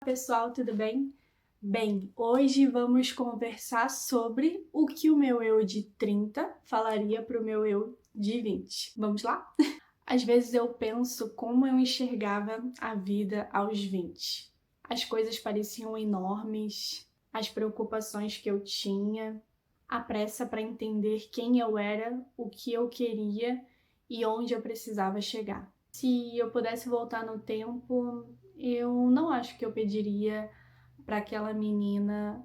Pessoal, tudo bem? Bem, hoje vamos conversar sobre o que o meu eu de 30 falaria para o meu eu de 20. Vamos lá? Às vezes eu penso como eu enxergava a vida aos 20. As coisas pareciam enormes, as preocupações que eu tinha, a pressa para entender quem eu era, o que eu queria e onde eu precisava chegar. Se eu pudesse voltar no tempo, eu não acho que eu pediria para aquela menina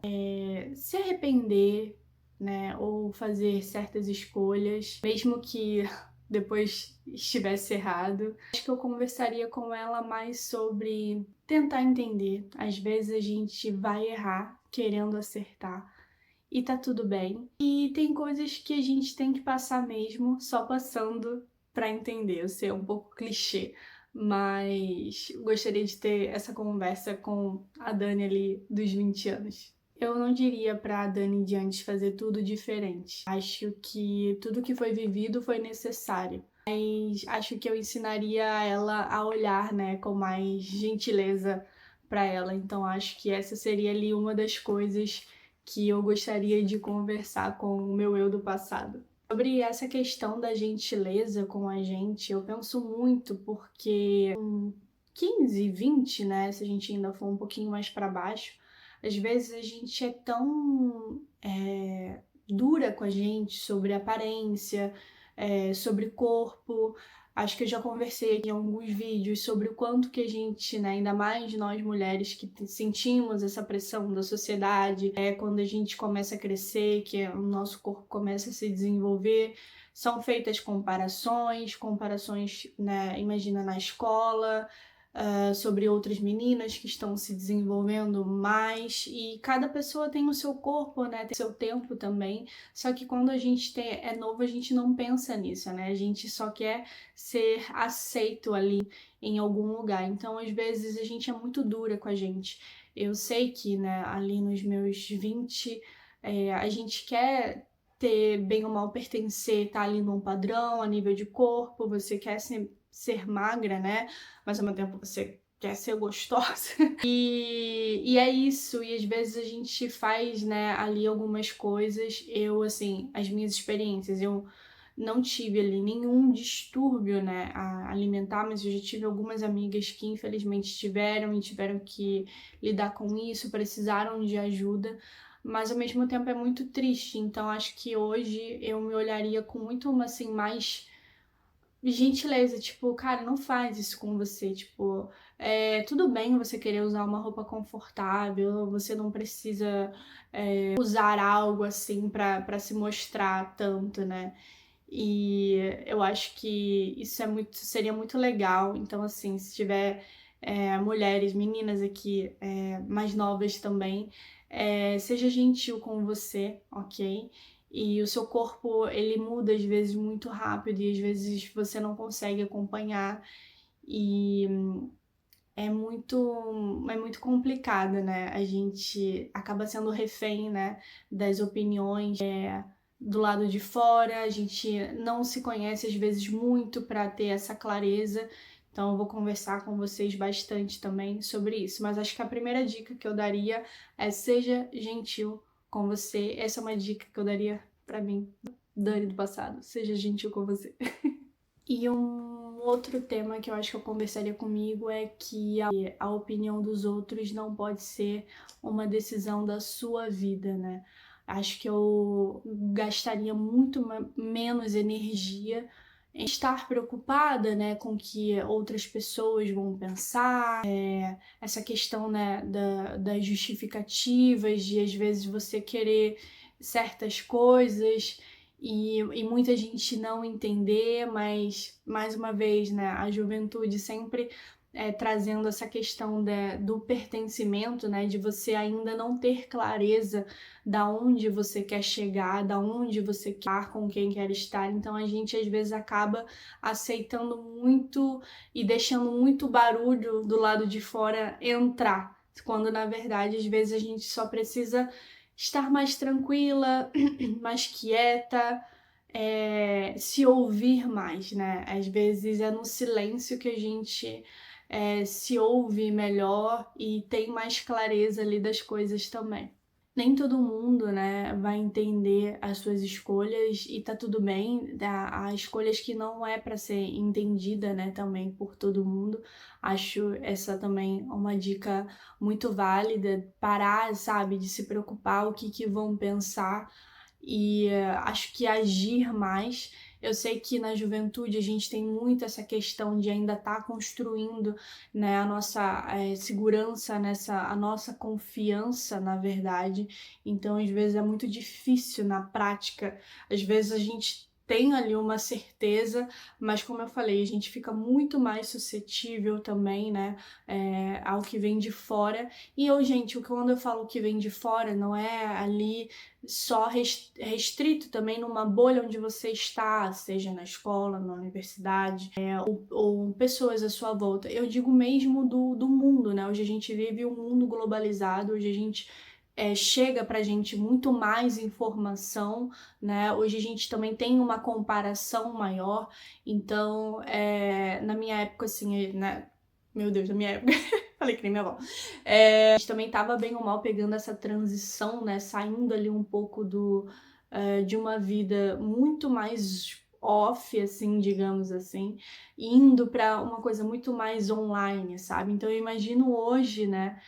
se arrepender, né, ou fazer certas escolhas, mesmo que depois estivesse errado. Acho que eu conversaria com ela mais sobre tentar entender. Às vezes a gente vai errar querendo acertar e tá tudo bem. E tem coisas que a gente tem que passar mesmo, só passando pra entender. Eu sei, é um pouco clichê, mas gostaria de ter essa conversa com a Dani ali dos 20 anos. Eu não diria pra Dani de antes fazer tudo diferente. Acho que tudo que foi vivido foi necessário. Mas acho que eu ensinaria ela a olhar, né, com mais gentileza pra ela. Então acho que essa seria ali uma das coisas que eu gostaria de conversar com o meu eu do passado. Sobre essa questão da gentileza com a gente, eu penso muito porque 15, 20, né, se a gente ainda for um pouquinho mais para baixo, às vezes a gente é tão dura com a gente sobre aparência, sobre corpo. Acho que eu já conversei em alguns vídeos sobre o quanto que a gente, né, ainda mais nós mulheres que sentimos essa pressão da sociedade, quando a gente começa a crescer, que o nosso corpo começa a se desenvolver, são feitas comparações, né, imagina na escola, sobre outras meninas que estão se desenvolvendo mais, e cada pessoa tem o seu corpo, né, tem o seu tempo também, só que quando a gente é novo a gente não pensa nisso, né, a gente só quer ser aceito ali em algum lugar, então às vezes a gente é muito dura com a gente. Eu sei que, né, ali nos meus 20, a gente quer ter bem ou mal pertencer, tá ali num padrão, a nível de corpo, você quer ser magra, né? Mas ao mesmo tempo você quer ser gostosa. E é isso, e às vezes a gente faz, né, ali algumas coisas. Eu, assim, as minhas experiências, eu não tive ali nenhum distúrbio, né, alimentar, mas eu já tive algumas amigas que infelizmente tiveram e tiveram que lidar com isso, precisaram de ajuda, mas ao mesmo tempo é muito triste. Então acho que hoje eu me olharia com muito, assim, mais gentileza, tipo, cara, não faz isso com você, tipo, tudo bem você querer usar uma roupa confortável, você não precisa usar algo assim pra se mostrar tanto, né? E eu acho que isso seria muito legal. Então, assim, se tiver mulheres, meninas aqui mais novas também, seja gentil com você, ok? E o seu corpo, ele muda às vezes muito rápido e às vezes você não consegue acompanhar e é muito complicado, né? A gente acaba sendo refém, né, das opiniões do lado de fora, a gente não se conhece às vezes muito para ter essa clareza. Então eu vou conversar com vocês bastante também sobre isso. Mas acho que a primeira dica que eu daria é seja gentil com você. Essa é uma dica que eu daria pra mim, Dani do passado. Seja gentil com você. E um outro tema que eu acho que eu conversaria comigo é que a opinião dos outros não pode ser uma decisão da sua vida, né? Acho que eu gastaria muito menos energia em estar preocupada, né, com o que outras pessoas vão pensar, essa questão, né, das justificativas, de às vezes você querer certas coisas e muita gente não entender, mas, mais uma vez, né, a juventude sempre trazendo essa questão do pertencimento, né, de você ainda não ter clareza da onde você quer chegar, da onde você quer estar, com quem quer estar. Então a gente às vezes acaba aceitando muito e deixando muito barulho do lado de fora entrar, quando na verdade às vezes a gente só precisa estar mais tranquila, mais quieta, se ouvir mais, né? Às vezes é no silêncio que a gente se ouve melhor e tem mais clareza ali das coisas também. Nem todo mundo, né, vai entender as suas escolhas e tá tudo bem. Há escolhas que não é para ser entendida, né, também por todo mundo. Acho essa também uma dica muito válida. Parar, sabe, de se preocupar o que vão pensar e acho que agir mais. Eu sei que na juventude a gente tem muito essa questão de ainda estar construindo, né, a nossa segurança, a nossa confiança, na verdade. Então, às vezes é muito difícil na prática. Às vezes a gente tem ali uma certeza, mas como eu falei, a gente fica muito mais suscetível também, né, ao que vem de fora. E eu, gente, quando eu falo que vem de fora, não é ali só restrito também numa bolha onde você está, seja na escola, na universidade, ou pessoas à sua volta. Eu digo mesmo do mundo, né? Hoje a gente vive um mundo globalizado, hoje a gente chega pra gente muito mais informação, né? Hoje a gente também tem uma comparação maior, então, na minha época, assim, né? Meu Deus, na minha época, falei que nem minha avó. A gente também tava bem ou mal pegando essa transição, né? Saindo ali um pouco de uma vida muito mais off, assim, digamos assim, indo para uma coisa muito mais online, sabe? Então eu imagino hoje, né,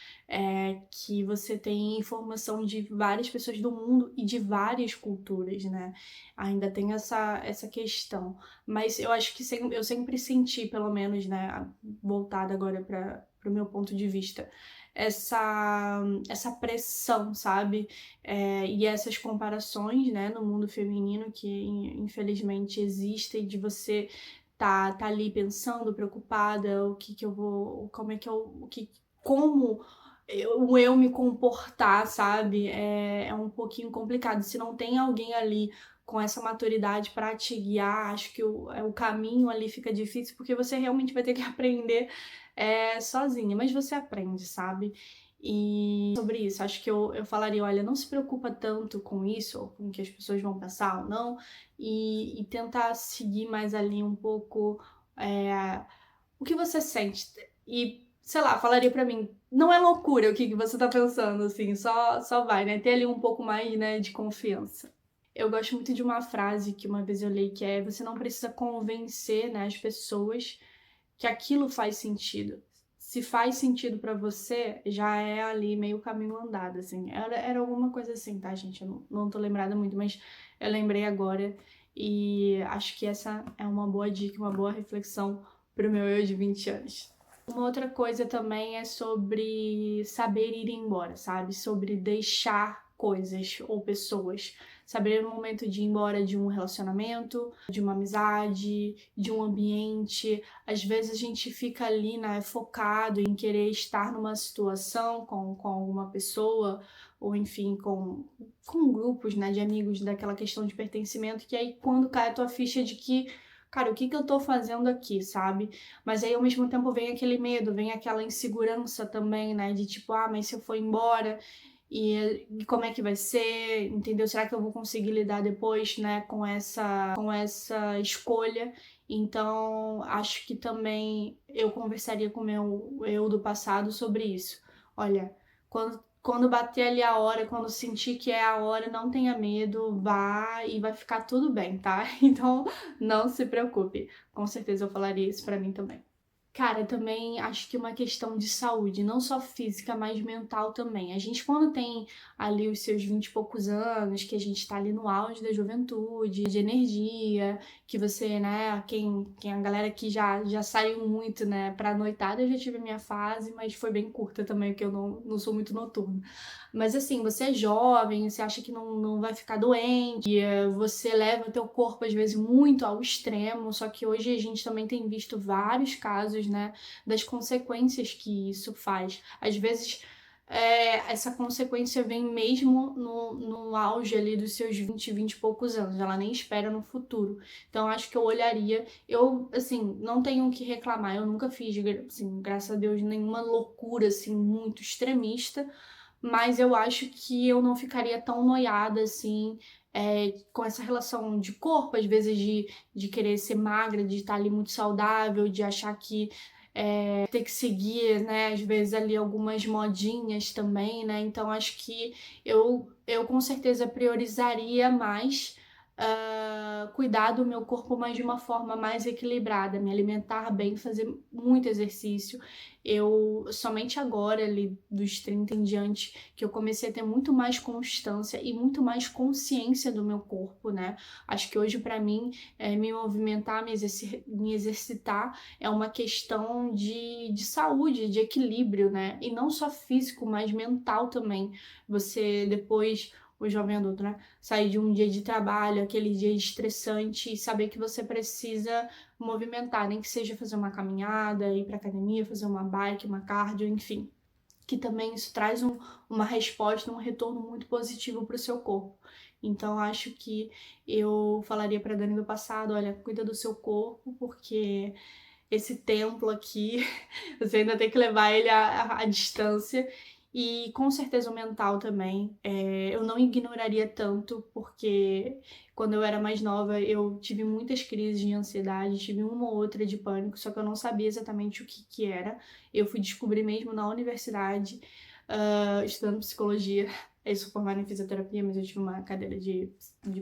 que você tem informação de várias pessoas do mundo e de várias culturas, né? Ainda tem essa questão. Mas eu acho que eu sempre senti, pelo menos, né, voltada agora para o meu ponto de vista, essa pressão, sabe? E essas comparações, né, no mundo feminino que infelizmente existem, de você tá ali pensando, preocupada, o que eu vou, como é que eu, como eu me comportar, sabe? É um pouquinho complicado. Se não tem alguém ali com essa maturidade para te guiar, acho que o caminho ali fica difícil, porque você realmente vai ter que aprender sozinha, mas você aprende, sabe? E sobre isso, acho que eu falaria, olha, não se preocupa tanto com isso, ou com o que as pessoas vão pensar ou não, e tentar seguir mais ali um pouco o que você sente. E, sei lá, falaria pra mim, não é loucura o que você tá pensando, assim, só vai, né? Ter ali um pouco mais, né, de confiança. Eu gosto muito de uma frase que uma vez eu li, que é: você não precisa convencer, né, as pessoas que aquilo faz sentido. Se faz sentido pra você, já é ali meio caminho andado, assim. Era alguma coisa assim, tá, gente? Eu não tô lembrada muito, mas eu lembrei agora e acho que essa é uma boa dica, uma boa reflexão pro meu eu de 20 anos. Uma outra coisa também é sobre saber ir embora, sabe? Sobre deixar coisas ou pessoas. Saber o momento de ir embora de um relacionamento, de uma amizade, de um ambiente. Às vezes a gente fica ali, né, focado em querer estar numa situação com alguma pessoa, ou enfim, com grupos, né, de amigos, daquela questão de pertencimento, que aí quando cai a tua ficha de que, cara, o que eu tô fazendo aqui, sabe? Mas aí ao mesmo tempo vem aquele medo, vem aquela insegurança também, né, de tipo, mas se eu for embora, e como é que vai ser, entendeu? Será que eu vou conseguir lidar depois, né, com essa escolha? Então, acho que também eu conversaria com o meu eu do passado sobre isso. Olha, quando bater ali a hora, quando sentir que é a hora, não tenha medo, vá e vai ficar tudo bem, tá? Então, não se preocupe. Com certeza eu falaria isso pra mim também. Cara, também acho que uma questão de saúde, não só física, mas mental também. A gente, quando tem ali os seus 20 e poucos anos, que a gente tá ali no auge da juventude, de energia, que você, né, quem a galera que já saiu muito, né, pra noitada, eu já tive a minha fase, mas foi bem curta também, porque eu não sou muito noturna. Mas assim, você é jovem, você acha que não vai ficar doente, você leva o teu corpo às vezes muito ao extremo, só que hoje a gente também tem visto vários casos, né, das consequências que isso faz. Às vezes essa consequência vem mesmo no auge ali dos seus 20 e poucos anos, ela nem espera no futuro. Então acho que eu olharia, assim, não tenho o que reclamar, eu nunca fiz, assim, graças a Deus, nenhuma loucura, assim, muito extremista, mas eu acho que eu não ficaria tão noiada assim, com essa relação de corpo, às vezes de querer ser magra, de estar ali muito saudável, de achar que ter que seguir, né, às vezes ali algumas modinhas também, né, então acho que eu com certeza priorizaria mais cuidar do meu corpo, mas de uma forma mais equilibrada, me alimentar bem, fazer muito exercício. Eu, somente agora, ali dos 30 em diante, que eu comecei a ter muito mais constância e muito mais consciência do meu corpo, né? Acho que hoje, para mim, me movimentar, me exercitar é uma questão de saúde, de equilíbrio, né? E não só físico, mas mental também. Você depois, o jovem adulto, né? Sair de um dia de trabalho, aquele dia estressante, e saber que você precisa movimentar, nem que seja fazer uma caminhada, ir pra academia, fazer uma bike, uma cardio, enfim. Que também isso traz uma resposta, um retorno muito positivo para o seu corpo. Então, acho que eu falaria para Dani do passado, olha, cuida do seu corpo, porque esse templo aqui, você ainda tem que levar ele à distância. E com certeza o mental também. Eu não ignoraria tanto, porque quando eu era mais nova eu tive muitas crises de ansiedade, tive uma ou outra de pânico, só que eu não sabia exatamente o que era. Eu fui descobrir mesmo na universidade, estudando psicologia. Eu sou formada em fisioterapia, mas eu tive uma cadeira de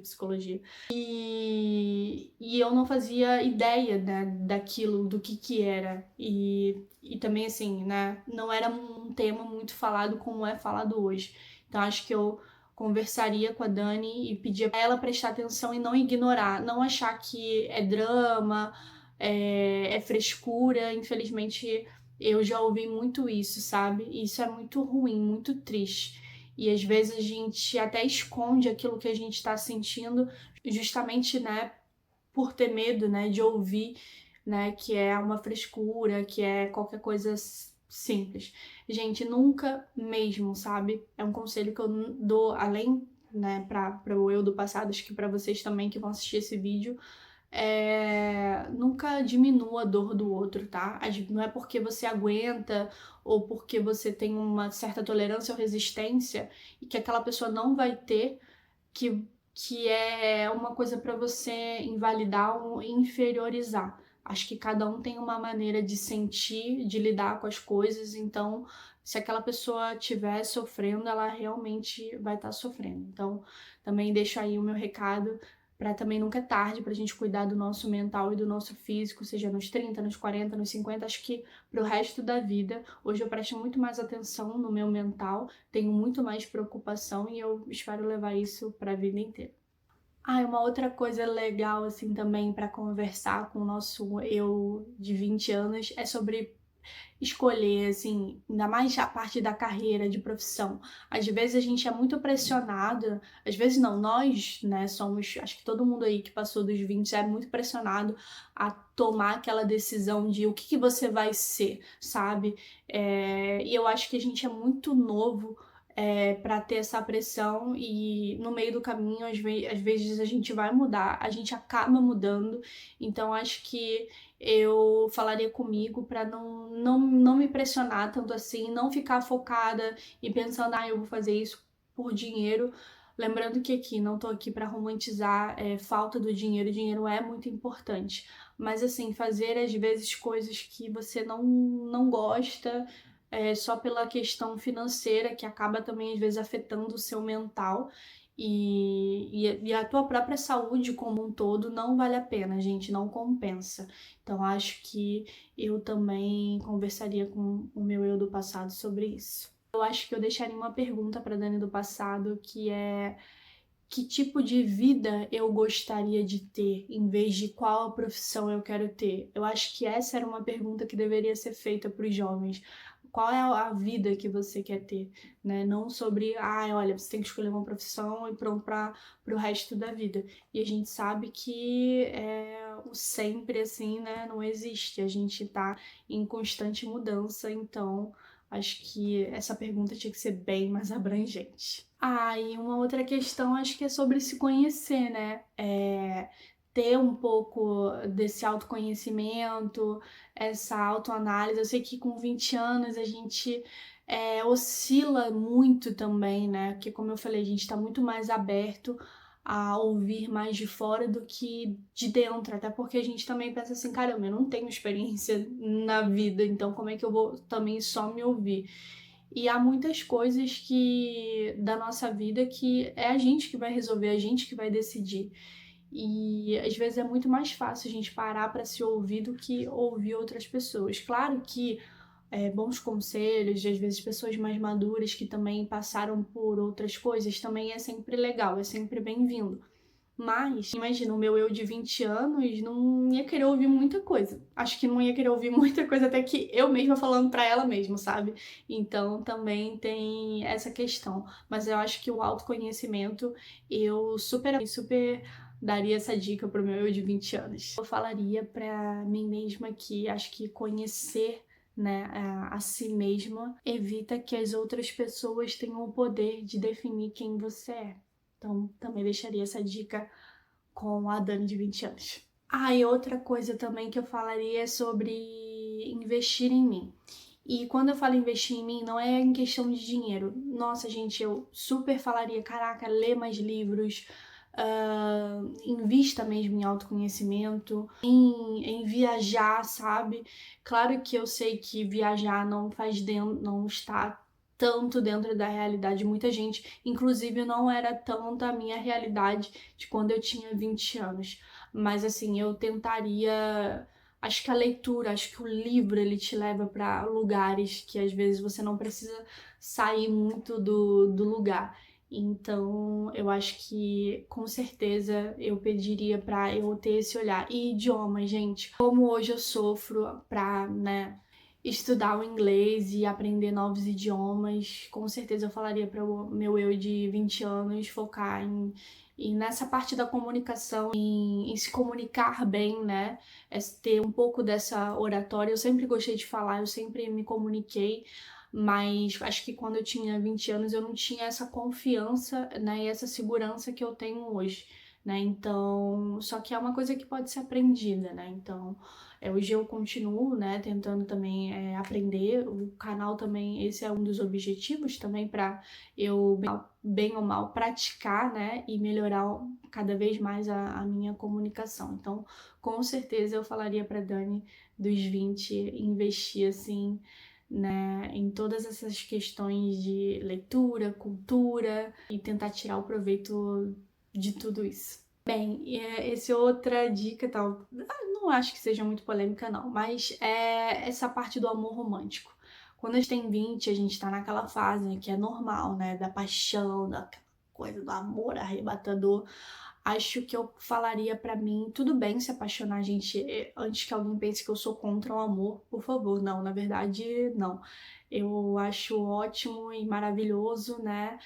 psicologia. E eu não fazia ideia, né, daquilo, do que era. E também, assim, né, não era um tema muito falado como é falado hoje. Então, acho que eu conversaria com a Dani e pedia pra ela prestar atenção e não ignorar, não achar que é drama, é frescura. Infelizmente, eu já ouvi muito isso, sabe? E isso é muito ruim, muito triste. E às vezes a gente até esconde aquilo que a gente tá sentindo justamente, né, por ter medo, né, de ouvir, né, que é uma frescura, que é qualquer coisa simples. Gente, nunca mesmo, sabe? É um conselho que eu dou além, né, para o eu do passado, acho que para vocês também que vão assistir esse vídeo, nunca diminua a dor do outro, tá? Não é porque você aguenta ou porque você tem uma certa tolerância ou resistência e que aquela pessoa não vai ter que é uma coisa para você invalidar ou inferiorizar. Acho que cada um tem uma maneira de sentir, de lidar com as coisas, então se aquela pessoa estiver sofrendo, ela realmente vai estar sofrendo. Então, também deixo aí o meu recado para também nunca é tarde para a gente cuidar do nosso mental e do nosso físico, seja nos 30, nos 40, nos 50, acho que para o resto da vida. Hoje eu presto muito mais atenção no meu mental, tenho muito mais preocupação e eu espero levar isso para a vida inteira. Ah, uma outra coisa legal assim também para conversar com o nosso eu de 20 anos é sobre escolher, assim, ainda mais a parte da carreira, de profissão. Às vezes a gente é muito pressionado, às vezes não, nós, né, somos, acho que todo mundo aí que passou dos 20 é muito pressionado a tomar aquela decisão de o que você vai ser, sabe? E eu acho que a gente é muito novo para ter essa pressão e no meio do caminho, às vezes a gente vai mudar, a gente acaba mudando, então acho que eu falaria comigo para não me pressionar tanto assim, não ficar focada e pensando, eu vou fazer isso por dinheiro. Lembrando que aqui não tô aqui para romantizar falta do dinheiro, o dinheiro é muito importante, mas assim, fazer às vezes coisas que você não gosta, só pela questão financeira, que acaba também às vezes afetando o seu mental. E a tua própria saúde como um todo não vale a pena, gente, não compensa. Então, acho que eu também conversaria com o meu eu do passado sobre isso. Eu acho que eu deixaria uma pergunta para Dani do passado, que é: que tipo de vida eu gostaria de ter, em vez de qual a profissão eu quero ter? Eu acho que essa era uma pergunta que deveria ser feita para os jovens. Qual é a vida que você quer ter, né? Não sobre, olha, você tem que escolher uma profissão e pronto para o resto da vida. E a gente sabe que o sempre assim, né, não existe. A gente tá em constante mudança, então acho que essa pergunta tinha que ser bem mais abrangente. E uma outra questão acho que é sobre se conhecer, né? Ter um pouco desse autoconhecimento, essa autoanálise. Eu sei que com 20 anos a gente oscila muito também, né? Porque, como eu falei, a gente está muito mais aberto a ouvir mais de fora do que de dentro, até porque a gente também pensa assim, caramba, eu não tenho experiência na vida, então como é que eu vou também só me ouvir? E há muitas coisas que da nossa vida que é a gente que vai resolver, a gente que vai decidir. E às vezes é muito mais fácil a gente parar para se ouvir do que ouvir outras pessoas. Claro que bons conselhos, e às vezes pessoas mais maduras que também passaram por outras coisas, também é sempre legal, é sempre bem-vindo. Mas, imagina, o meu eu de 20 anos não ia querer ouvir muita coisa. Acho que não ia querer ouvir muita coisa, até que eu mesma falando pra ela mesma, sabe? Então também tem essa questão. Mas eu acho que o autoconhecimento, eu super daria essa dica pro meu eu de 20 anos. Eu falaria pra mim mesma que acho que conhecer, né, a si mesma evita que as outras pessoas tenham o poder de definir quem você é. Então, também deixaria essa dica com a Dani de 20 anos. Ah, e outra coisa também que eu falaria é sobre investir em mim. E quando eu falo investir em mim, não é em questão de dinheiro. Nossa, gente, eu super falaria, caraca, lê mais livros, invista mesmo em autoconhecimento, em viajar, sabe? Claro que eu sei que viajar não está tanto dentro da realidade de muita gente, inclusive não era tanto a minha realidade de quando eu tinha 20 anos. Mas assim, eu tentaria. Acho que a leitura, acho que o livro ele te leva para lugares que às vezes você não precisa sair muito do lugar. Então, eu acho que com certeza eu pediria para eu ter esse olhar. E idioma, gente, como hoje eu sofro para, né, estudar o inglês e aprender novos idiomas, com certeza eu falaria para o meu eu de 20 anos focar em nessa parte da comunicação, em se comunicar bem, né? Ter um pouco dessa oratória. Eu sempre gostei de falar, eu sempre me comuniquei, mas acho que quando eu tinha 20 anos eu não tinha essa confiança, né, e essa segurança que eu tenho hoje, né? Então, só que é uma coisa que pode ser aprendida, né? Então, hoje eu continuo, né, tentando também aprender. O canal também, esse é um dos objetivos também para eu, bem ou mal, praticar, né, e melhorar cada vez mais a minha comunicação. Então, com certeza eu falaria para Dani dos 20 investir assim, né, em todas essas questões de leitura, cultura e tentar tirar o proveito de tudo isso. Bem, essa outra dica, tal, não acho que seja muito polêmica não, mas é essa parte do amor romântico. Quando a gente tem 20, a gente tá naquela fase que é normal, né, da paixão, da coisa do amor arrebatador. Acho que eu falaria pra mim, tudo bem se apaixonar, gente, antes que alguém pense que eu sou contra o amor, por favor, não, na verdade, não. Eu acho ótimo e maravilhoso, né,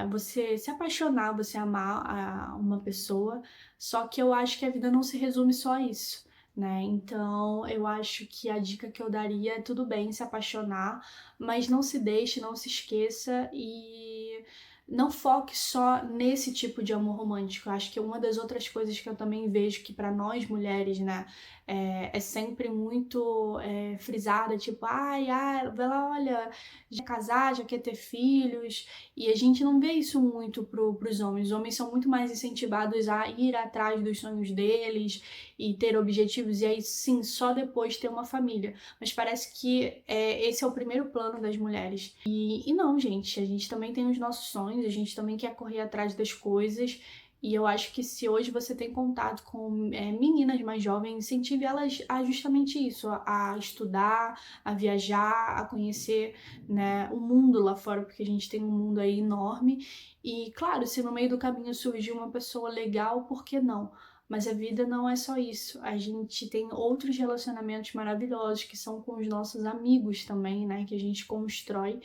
você se apaixonar, você amar uma pessoa, só que eu acho que a vida não se resume só a isso, né? Então eu acho que a dica que eu daria é tudo bem se apaixonar, mas não se deixe, não se esqueça e não foque só nesse tipo de amor romântico. Eu acho que uma das outras coisas que eu também vejo que para nós mulheres, né, é sempre muito frisada, tipo, ai, olha, já quer casar, já quer ter filhos, e a gente não vê isso muito pros homens. Os homens são muito mais incentivados a ir atrás dos sonhos deles e ter objetivos, e aí sim, só depois ter uma família. Mas parece que esse é o primeiro plano das mulheres. E não, gente, a gente também tem os nossos sonhos, a gente também quer correr atrás das coisas. E eu acho que se hoje você tem contato com meninas mais jovens, incentive elas a justamente isso, a estudar, a viajar, a conhecer, né, o mundo lá fora, porque a gente tem um mundo aí enorme. E claro, se no meio do caminho surgir uma pessoa legal, por que não? Mas a vida não é só isso. A gente tem outros relacionamentos maravilhosos que são com os nossos amigos também, né, que a gente constrói.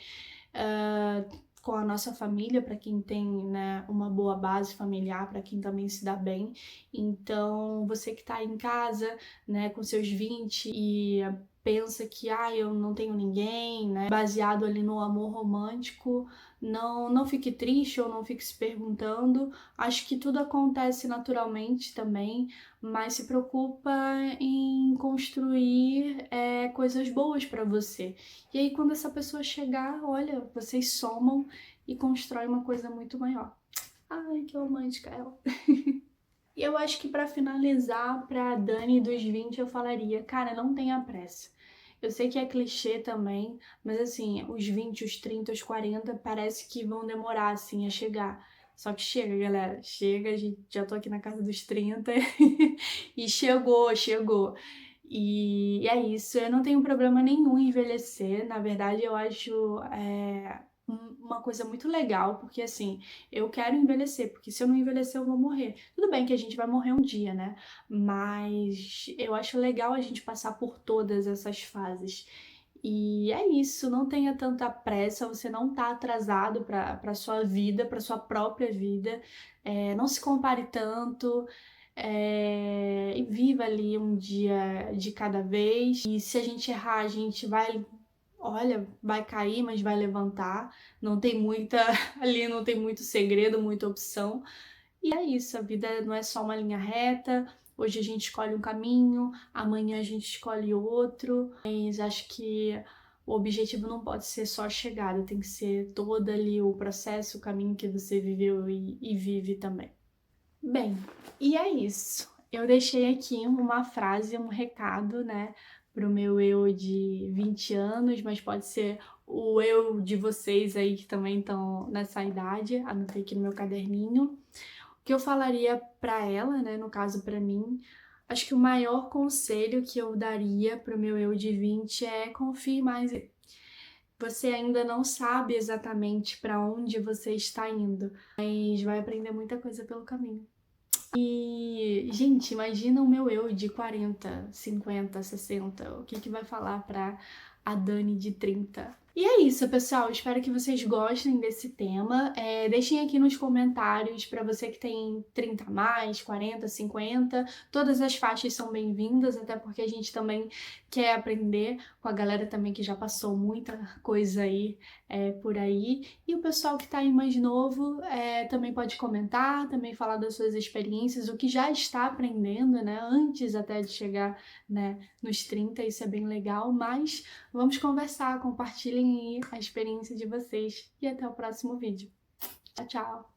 Com a nossa família, para quem tem, né, uma boa base familiar, para quem também se dá bem. Então, você que está em casa, né, com seus 20 e pensa que eu não tenho ninguém, né, baseado ali no amor romântico, não fique triste ou não fique se perguntando. Acho que tudo acontece naturalmente também, mas se preocupa em construir coisas boas para você. E aí, quando essa pessoa chegar, olha, vocês somam e constroem uma coisa muito maior. Ai, que romântica ela. E eu acho que pra finalizar, pra Dani dos 20, eu falaria, cara, não tenha pressa. Eu sei que é clichê também, mas assim, os 20, os 30, os 40 parece que vão demorar assim a chegar. Só que chega, galera, chega, já tô aqui na casa dos 30 e chegou, chegou. E é isso, eu não tenho problema nenhum em envelhecer, na verdade eu acho uma coisa muito legal, porque assim, eu quero envelhecer, porque se eu não envelhecer eu vou morrer. Tudo bem que a gente vai morrer um dia, né? Mas eu acho legal a gente passar por todas essas fases. E é isso, não tenha tanta pressa, você não tá atrasado para sua vida, para sua própria vida. Não se compare tanto. E viva ali um dia de cada vez. E se a gente errar, a gente vai, olha, vai cair, mas vai levantar. Não tem muita ali, não tem muito segredo, muita opção. E é isso, a vida não é só uma linha reta. Hoje a gente escolhe um caminho, amanhã a gente escolhe outro. Mas acho que o objetivo não pode ser só a chegada, tem que ser todo ali o processo, o caminho que você viveu e vive também. Bem, e é isso. Eu deixei aqui uma frase, um recado, né, pro meu eu de 20 anos, mas pode ser o eu de vocês aí que também estão nessa idade. Anotei aqui no meu caderninho. O que eu falaria pra ela, né, no caso pra mim, acho que o maior conselho que eu daria pro meu eu de 20 é confie mais. Você ainda não sabe exatamente pra onde você está indo, mas vai aprender muita coisa pelo caminho. E, gente, imagina o meu eu de 40, 50, 60. O que que vai falar pra a Dani de 30? E é isso, pessoal. Espero que vocês gostem desse tema. Deixem aqui nos comentários para você que tem 30 a mais, 40, 50. Todas as faixas são bem-vindas, até porque a gente também quer aprender com a galera também que já passou muita coisa aí por aí. E o pessoal que tá aí mais novo também pode comentar, também falar das suas experiências, o que já está aprendendo, né? Antes até de chegar, né, nos 30, isso é bem legal, mas vamos conversar, compartilhem aí a experiência de vocês e até o próximo vídeo. Tchau, tchau!